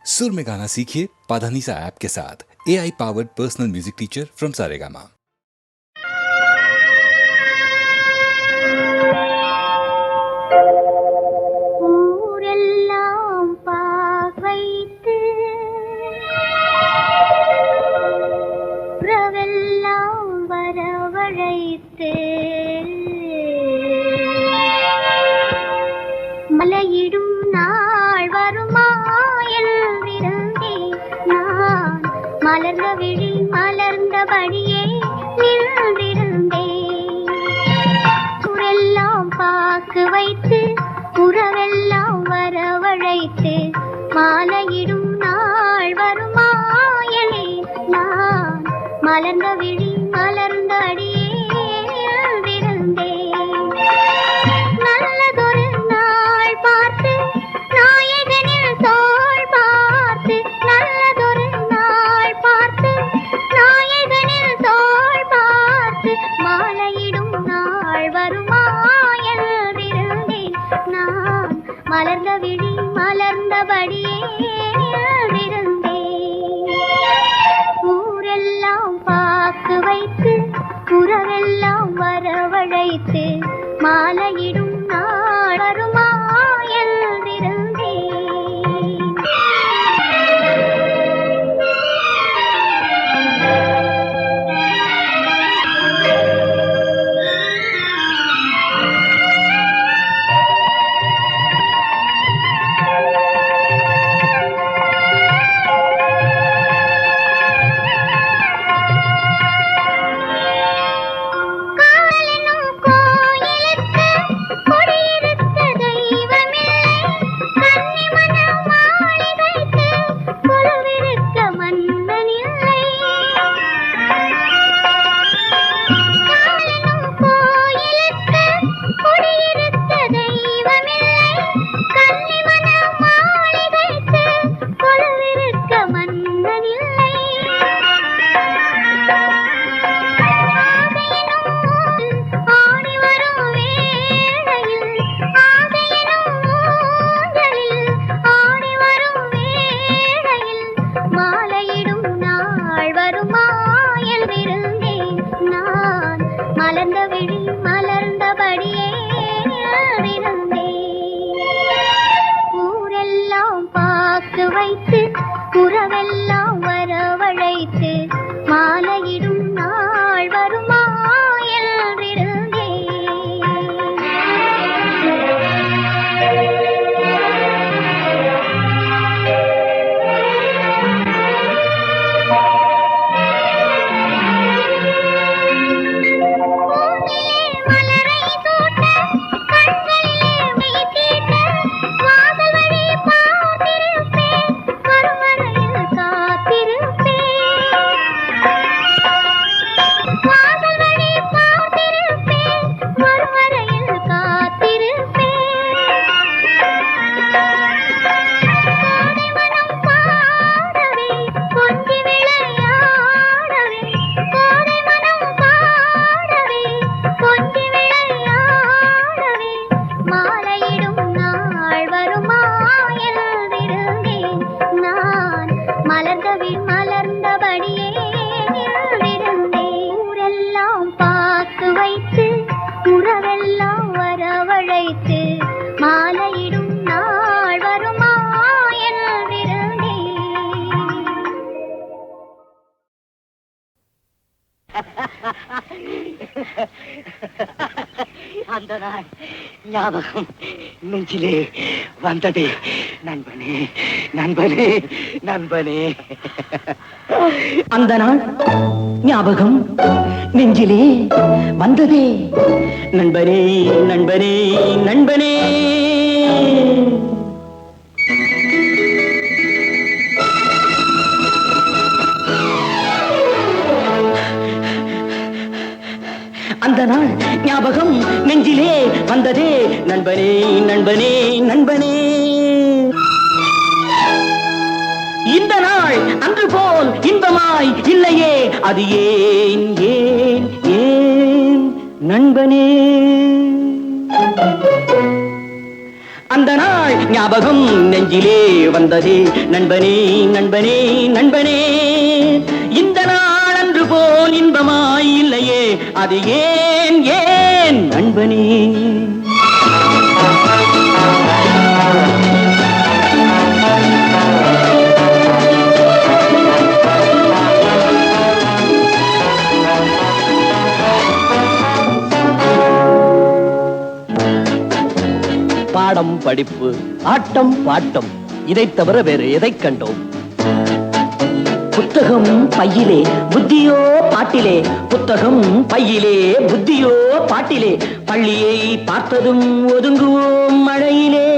सुर में गाना सीखिए पाधानीसा ऐप के साथ। AI powered personal music teacher from Saregama. ஊரெல்லாம் பாவைத்து பிரவெல்லாம் வரவழைத்து மலையிடும் நாள் வருமா என்றிருந்தேன் நான். மலர்ந்த விழி மலர்ந்தபடியே நின்றிருந்தேன். ஊரெல்லாம் பாக்கு வைத்து உறவெல்லாம் வரவழைத்து மாலையிடும் நாள் வருமா என நான். மலர்ந்த விழி மலர்ந்த அடியே நின்றிருந்தேன். நல்லதொரு நாள் பார்த்து நாயகனில் தோள் பார்த்து, நல்லதொரு நாள் பார்த்து நாயகனில் தோள் பார்த்து மாலையிடும் நாள் வருமா என்றிருந்தேன் நான். மலர்ந்த விழி மலர்ந்தபடியே நின்றிருந்தேன். ஊரெல்லாம் பாக்கு வைத்து உறவெல்லாம் வரவழைத்து மாலையிடும் நாள் வருமா என்றிருந்தேன். மலர்ந்த விழி மலர்ந்தபடியே நின்றிருந்தேன். ஊரெல்லாம் பாக்கு வைத்து உறவெல்லாம் வரவழைத்து மாலையிடும் நாள் வருமா என்றிருந்தேன். மலர்ந்தபடியே நின்றிருந்தேன். ஊரெல்லாம் பாக்கு வைத்து உறவெல்லாம் வரவழைத்து மாலையிடும் நாள் வருமா என்றிருந்தேன். அந்த நாள் ஞாபகம் நெஞ்சிலே வந்ததே நண்பனே நண்பனே நண்பனே. அந்த நாள் ஞாபகம் நெஞ்சிலே வந்ததே நண்பனே நண்பனே நண்பனே. அந்த நாள் ஞாபகம் நெஞ்சிலே வந்ததே நண்பனே நண்பனே நண்பனே. இந்த நாள் அன்று போல் இன்பமாய் இல்லையே, அது ஏன் ஏன் ஏன் நண்பனே. அந்த நாள் ஞாபகம் நெஞ்சிலே வந்ததே நண்பனே நண்பனே நண்பனே. இந்த நாள் அன்று போல் இன்பமாய் இல்லையே, அது ஏன் ஏன் நண்பனே. பாடம் படிப்பு ஆட்டம் பாட்டம் இதைத் தவிர வேறு எதை கண்டோம்? புத்தகம் பையிலே புத்தியோ பாட்டிலே, புத்தகம் பையிலே புத்தியோ பாட்டிலே, பள்ளியை பார்த்ததும் ஒதுங்குவோம் மழையிலே.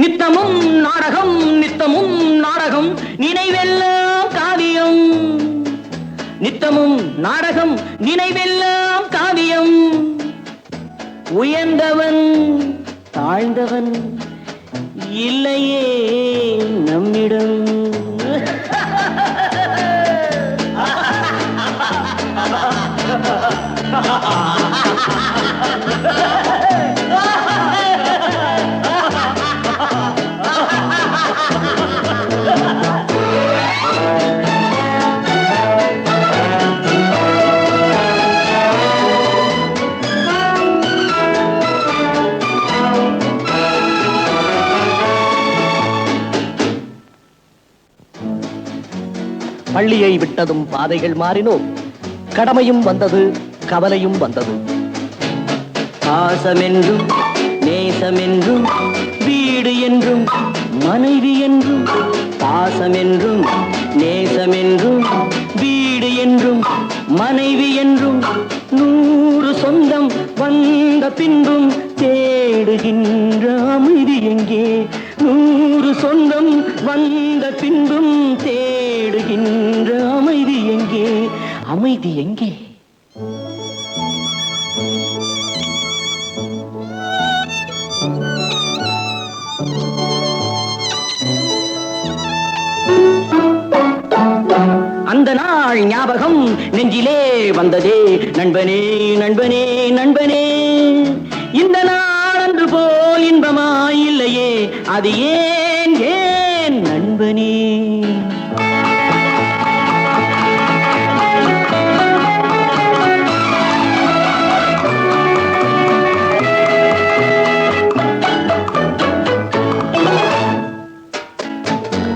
நித்தமும் நாடகம் நித்தமும் நாடகம், நினைவெல்லாம் காவியம். நித்தமும் நாடகம் நினைவெல்லாம் காவியம். உயர்ந்தவன் தாழ்ந்தவன் இல்லையே நம்மிடம். பள்ளியை விட்டதும் பாதைகள் மாறினோம். கடமையும் வந்தது, கவலையும் வந்தது. பாசமென்றும் நேசமென்றும் வீடு என்றும் மனைவி என்றும், பாசமென்றும் நேசமென்றும் வீடு என்றும் மனைவி என்றும், 100 சொந்தம் வந்த பின்பும் தேடுகின்ற அமைதி எங்கே? 100 சொந்தம் வந்த பின்பும் தேடுகின்ற அமைதி எங்கே? அமைதி எங்கே? அந்த நாள் ஞாபகம் நெஞ்சிலே வந்ததே நண்பனே நண்பனே நண்பனே. இந்த நாள் அன்று போல் இன்பமாய் இல்லையே, அது ஏன் ஏன் நண்பனே.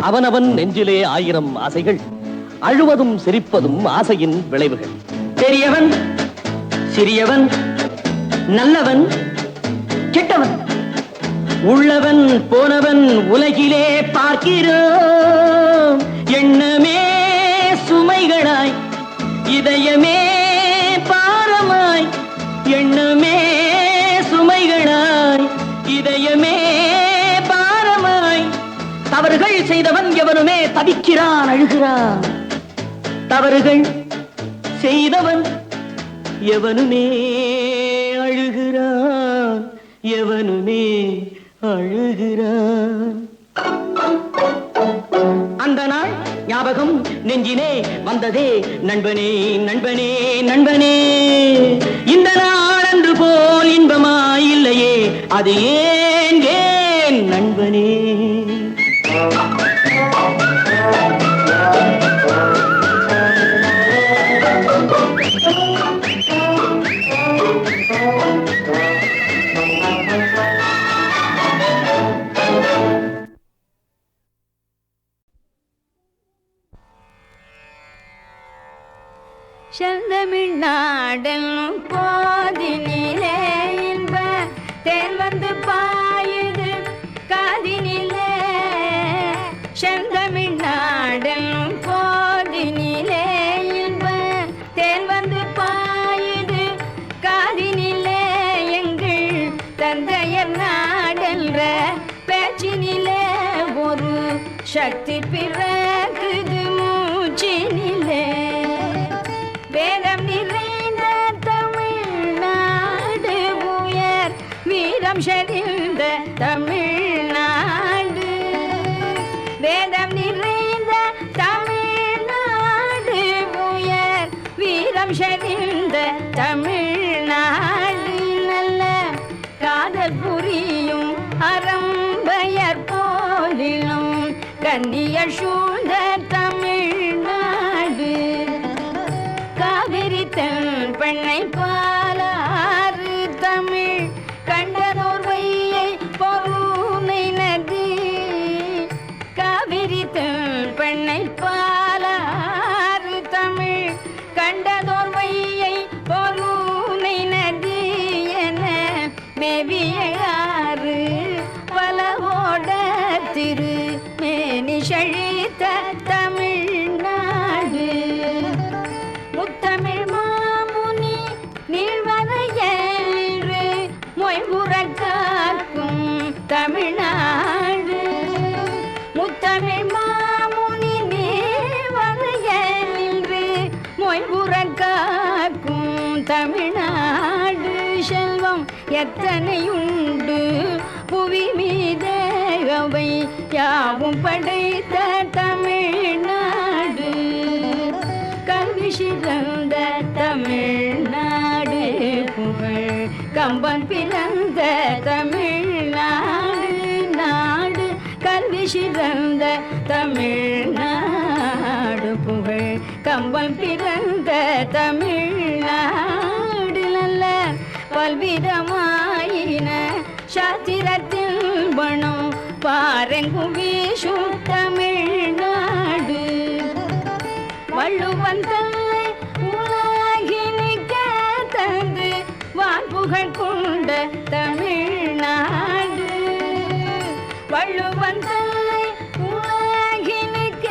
அவனவன் நெஞ்சிலே 1000 ஆசைகள், அழுவதும் சிரிப்பதும் ஆசையின் விளைவுகள். பெரியவன் சிறியவன், நல்லவன் கெட்டவன், உள்ளவன் போனவன் உலகிலே பார்க்கிறோம். எண்ணமே சுமைகளாய், இதயமே பாரமாய். எண்ணமே சுமைகளாய், இதயமே பாரமாய். தவறுகள் செய்தவன் எவனுமே தவிக்கிறான், அழுகிறான். தவறுகள் செய்தவன் எவனுமே அழுகிறான், எவனுமே அழுகிறான். அந்த நாள் ஞாபகம் நெஞ்சிலே வந்ததே நண்பனே நண்பனே நண்பனே. இந்த நாள் அன்று போல் இன்பமாய் இல்லையே, அது ஏன் ஏன் நண்பனே. செந்தமிழ்நாடன் போதினிலே இன்ப தேன் வந்து பாயுது காதினிலே. செந்தமிழ்நாடன் போதினிலே இன்ப தேன் வந்து பாயுது காதினிலே. எங்கள் தந்தையர் நாடென்ற பேச்சினிலே ஒரு சக்தி பிறக்குது மூச்சினிலே. வேதம் நிறைந்த தமிழ்நாடு, உயர் வீரம் செறிந்த தமிழ்நாடு. வேதம் நிறைந்த தமிழ்நாடு, உயர் வீரம் செறிந்த தமிழ்நாடு. நல்ல போதிலும் கன்னிய சூழ்ந்த தமிழ்நாடு காவிரி தென் பெண்ணை பாலாறு தமிழ் கண்டனோர் வையை பொருணை நதி காவிரி தென் பெண்ணை பாலாறு தமிழ் கண்டதோர் வையை பொருணை நதி என மேவியாறு பலவோட திரு மேனி செழித்த தமிழ்நாடு முத்தமிழ் மாமுனி நீழ்வரையன்று மொய்புற காக்கும் தமிழ்நாடு முத்தமிழ் மாமுனி நீழ்வரையன்று மொய்புற காக்கும் தமிழ்நாடு செல்வம் எத்தனையுண்டு புவி மீதே அவை யாவும் படைத்த தமிழ்நாடு கல்வி சிறந்த தமிழ்நாடு புகழ் கம்பன் பிறந்த தமிழ்நாடு நாடு கல்வி சிறந்த தமிழ்நாடு புகழ் கம்பன் பிறந்த தமிழ்நாடு நல்ல பல்விதமாயின சாத்திரத்தில் பணம் பாரெங்கும் வீசும் தமிழ்நாடு வள்ளுவன் தன்னை உலகினிக்க தந்து வான்புகழ் கொண்ட தமிழ்நாடு வள்ளுவன் தன்னை உலகினிக்க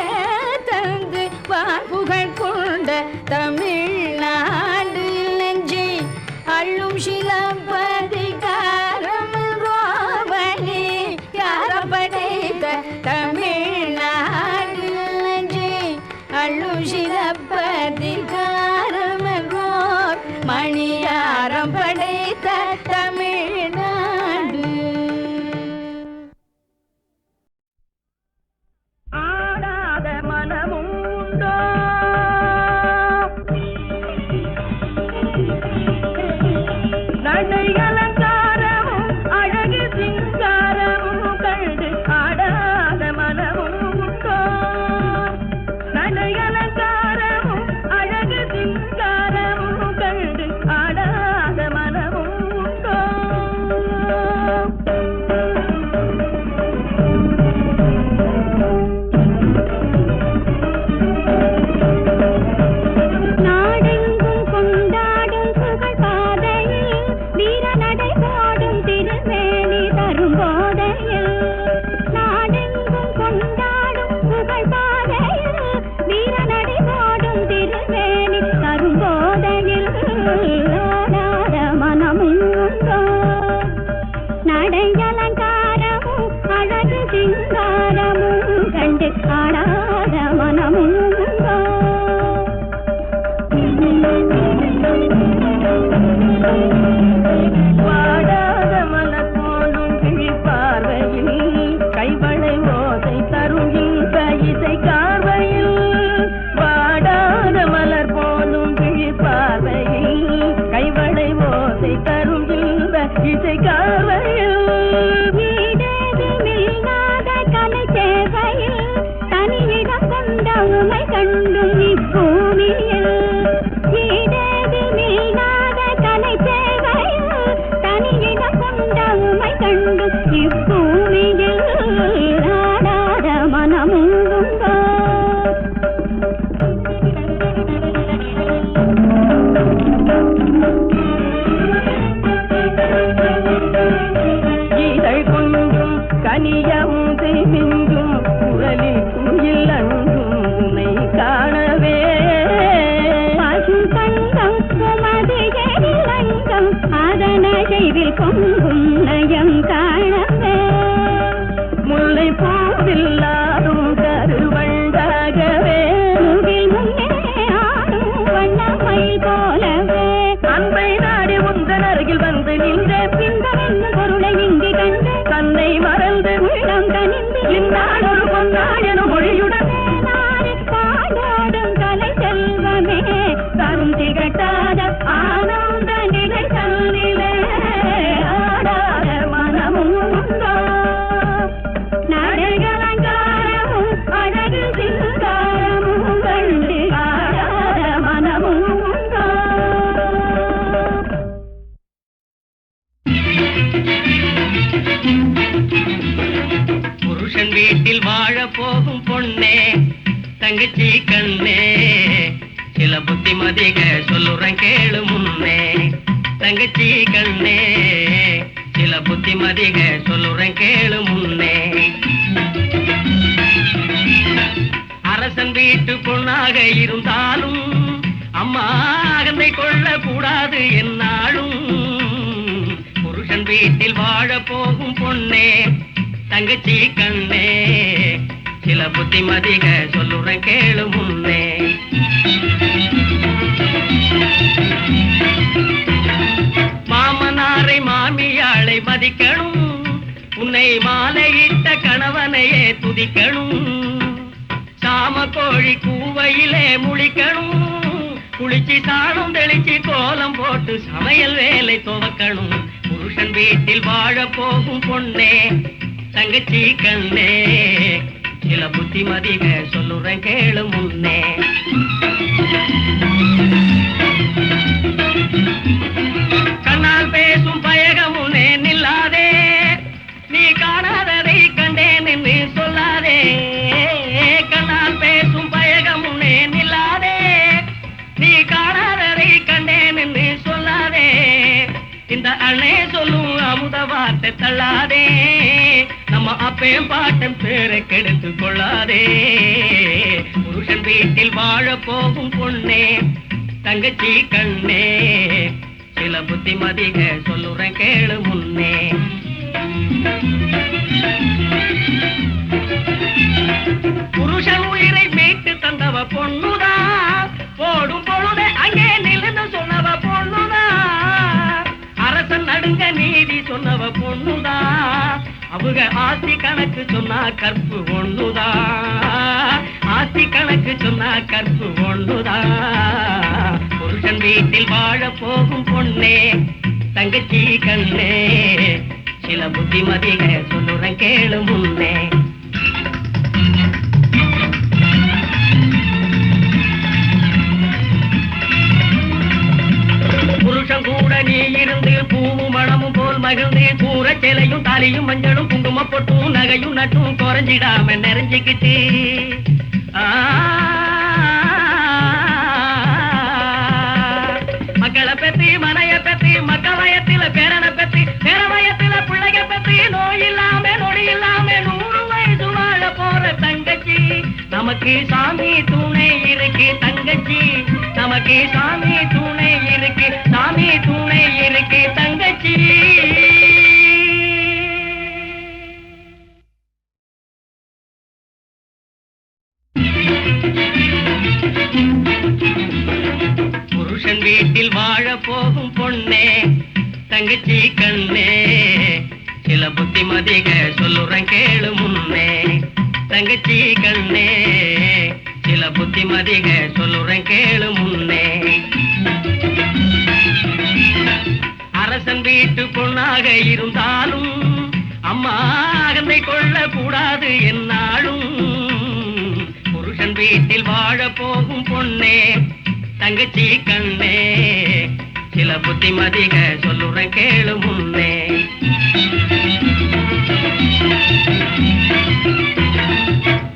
தந்து வான்புகழ் கொண்ட தமிழ்நாடு நெஞ்சை அள்ளும் சிலப்பதிகாரம் ரோவணி யார படைத்த தமிழ்நாடு நெஞ்சை அள்ளும் சிலப்பதிகாரம் ரோர் மணியாரம் படைத்த தமிழ்நாடு ஆடாத மனமும் உண்டோ நடை அலங்காரமும் அழகு சிங்காரமும் கண்டு ஆடாத மனமும் உண்டோ நடை அலங்காரமும் அழகு சிங்காரமும் கண்டு ஆடாத மனமும் உண்டோ நாடெங்கும் கொண்டாடும் புகழ் பாதையில் வீர நடை போடும் திருமேனி தரும் போதையில் நாடெங்கும் கொண்டாடும் புகழ் பாதையில் வீர நடை போடும் திருமேனி தரும் போதையில் ஆடாத மனமும் உண்டோ நடை அலங்காரமும் அழகு சிங்காரமும் கண்டு ஆடாத மனமும் உண்டோ வாடாத மலர் போலும் கிழிப் பார்வையில் கைவளை ஓசை தரும் இன்ப இசை கார்வையில் வாடாத மலர் போலும் கிழிப் பார்வையில் கைவளை ஓசை தரும் இன்ப இசை கார்வையில் வீடேதுமில்லாத கலை சேவையில் தனியிடம் கொண்ட உமை கண்டும் இப்பூமியில் வீடேதுமில்லாத கலை சேவையில் தனியிடம் கொண்ட உமை கண்டும் இப்பூமியில் ஆடாத மனமும் உண்டோ இதழ் கொண்டும் கனியமும் மிஞ்சும் குரலில் குயில் அன்றும் உன்னை காணவே பசும் தங்கம் உமது எழிலங்கம் அதன செய்வில் பொங்கும் நயம் காணவே முல்லை பூவில்லாதும் கருவண்டாகவே முகில் முன்னே ஆடும் வண்ணமயில் போலவே அன்பை நாடி உந்தன் அருகில் வந்து நின்றேன் பின்பம் என்னும் பொருளை இங்கு கண்டு தன்னை மறந்து உள்ளம் கனிந்து இந்நாள் ஒரு பொன்னாள் எனும் மொழியுடன் நாடு பாடோடும் கலை செல்வமே தரும் திகட்டாத ஆனந்த நிலை தன்னிலே ஆடாத மனமும் உண்டோ நடைகள புருஷன் வீட்டில் வாழ போகும் பொண்ணே தங்கச்சி கண்ணே சில புத்திமதிக சொல்லுறேன் கேளு முன்னே தங்கச்சி கண்ணே சில புத்திமதிக சொல்லுறேன் கேளு முன்னே அரசன் வீட்டு பொண்ணாக இருந்தாலும் அம்மா அகந்தை கொள்ள கூடாது என்னாலும் புருஷன் வீட்டில் வாழ போகும் பொண்ணே தங்கச்சி கண்ணே சில புத்திமதிக சொல்லுறேன் கேளு முன்னே மாமனாரை மாமியாளை மதிக்கணும் உன்னை மாலையிட்ட கணவனையே துதிக்கணும் சாம கோழி கூவையிலே முழிக்கணும் குளிச்சு சாணம் தெளிச்சு கோலம் போட்டு சமையல் வேலை துவக்கணும் புருஷன் வீட்டில் வாழ போகும் பொண்ணே தங்கச்சி கண்ணே சில புத்திமதிக சொல்லுறேன் கேளு முன்னே கண்ணால் பேசும் பயகமுனே நில்லாதே நீ காணாததை கண்டேன் என்று சொல்லாதே கண்ணால் பேசும் பயகமுனே நில்லாதே நீ காணாததை கண்டேன் என்று சொல்லாதே இந்த அண்ணே சொல்லும் அமுத வார்த்தை தள்ளாதே நம்ம அப்பையும் பாட்டம் பேரை கெடுத்து கொள்ளாதே புருஷன் வீட்டில் வாழ போகும் பொண்ணே தங்கச்சி கண்ணே சில புத்திமதிக சொல்லுறேன் கேளு முன்னே புருஷன் உயிரை மீட்டு தந்தவ பொண்ணுதா போடும் பொழுது அங்கே நிலந்து சொன்னவ பொண்ணுதா அரசன் நடுங்க நீதி சொன்னவ பொண்ணுதா அவங்க ஆஸ்தி கணக்கு சொன்னா கற்பு ஒண்ணுதா ஆஸ்தி கணக்கு சொன்னா கற்பு ஒண்ணுதா புருஷன் வீட்டில் வாழ போகும் பொண்ணே தங்கச்சி கண்ணே சில புத்திமதிக சொல்லுறேன் கேளு முன்னே புருஷன் கூட நீ இருந்து பூவும் மணமும் போல் மகிழ்ந்து கூற சேலையும் தாலியும் மஞ்சளும் குங்கும பொட்டும் நகையும் நட்டும் குறைஞ்சிடாம நிறைஞ்சுக்கிட்டு மக்களை பத்தி மனைய பத்தி மக்கள் வயத்தில பேரனை பத்தி பேர வயத்தில பிள்ளைக பத்தி நோய் இல்லாம நொடி இல்லாம 100 வயசு வாழ போற தங்கச்சி நமக்கு சாமி துணை இருக்கு தங்கச்சி நமக்கு சாமி துணை இருக்கு சாமி துணை இருக்கு தங்கச்சி புருஷன் வீட்டில் வாழ போகும் பொண்ணே தங்கச்சி கண்ணே சில புத்திமதிக சொல்லுறேன் கேளு முன்னே தங்கச்சி கண்ணே சில புத்திமதிக சொல்லுறேன் கேளு முன்னே அரசன் வீட்டு பொண்ணாக இருந்தாலும் அம்மா அகந்தை கொள்ள கூடாது என்னாலும் புருஷன் வீட்டில் வாழ போகும் பொண்ணே தங்கச்சி கண்ணே சில புத்திமதிக சொல்லுறேன் கேளு முன்னே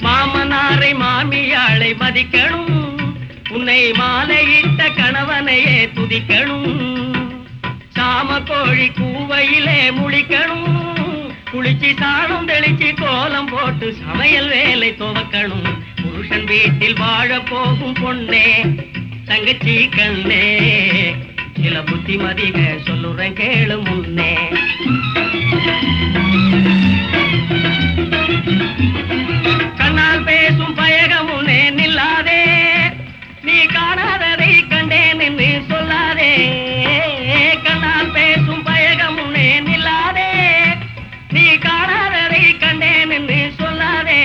மாமனாரை மாமியாளை மதிக்கணும் உன்னை மாலையிட்ட கணவனையே துதிக்கணும் சாம கோழி கூவையிலே முழிக்கணும் குளிச்சு சாணம் தெளிச்சு கோலம் போட்டு சமையல் வேலை துவக்கணும் புருஷன் வீட்டில் வாழ போகும் பொண்ணே தங்கச்சி கண்ணே சில புத்திமதிக சொல்லுறேன் கேளு முன்னே கண்ணால் பேசும் பயகமுனே நில்லாதே நீ காணாததை கண்டேன் என்று சொல்லாதே கண்ணால் பேசும் பயகமுனே நில்லாதே நீ காணாததை கண்டேன் என்று சொல்லாதே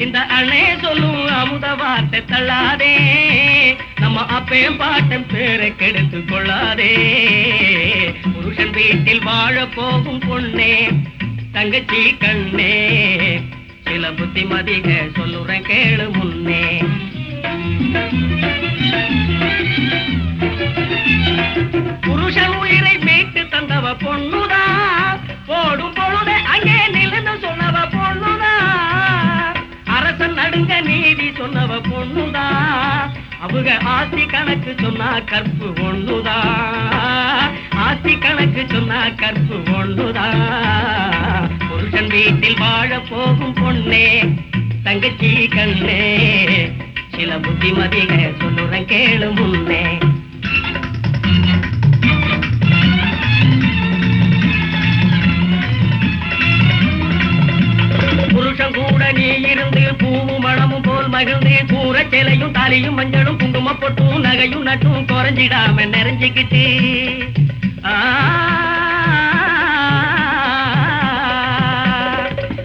இந்த அண்ணே சொல்லும் அமுத வார்த்தை தள்ளாதே நம்ம அப்பையும் பாட்டம் பேரை கெடுத்து கொள்ளாதே புருஷன் வீட்டில் வாழ போகும் பொண்ணே தங்கச்சி கண்ணே சில புத்திமதிக சொல்லுறேன் கேளு முன்னே புருஷன் உயிரை மீட்டு தந்தவ பொண்ணுதா போடும் பொழுது அங்கே ஒழுங்க நீதி சொன்னவ பொண்ணுதான். அவங்க ஆசி கணக்கு சொன்னா கற்பு ஒண்ணுதான். ஆசி கணக்கு சொன்னா கற்பு ஒண்ணுதான். புருஷன் வீட்டில் வாழ போகும் பொண்ணே தங்கச்சி கண்ணே, சில புத்திமதிக சொல்லுறேன் கேளு முன்னே. புருஷன் கூட நீ இருந்து பூவும் மணமும் போல் மகிழ்ந்து கூற சேலையும் தாலியும் மஞ்சளும் குங்கும பொட்டும் நகையும் நட்டும் குறைஞ்சிடாம நிறைஞ்சுக்கிட்டு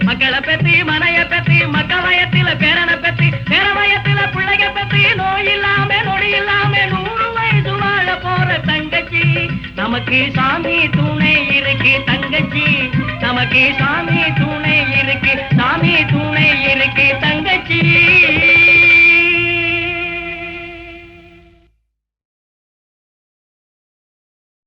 மக்களை பத்தி மனைய பத்தி மக்கள் வயத்தில பேரனை பத்தி பேர வயத்தில பிள்ளைக பத்தி நோய் இல்லாம நொடி இல்லாம 100 வயசு வாழ போற தங்கச்சி நமக்கு சாமி துணை இருக்கு தங்கச்சி நமக்கு சாமி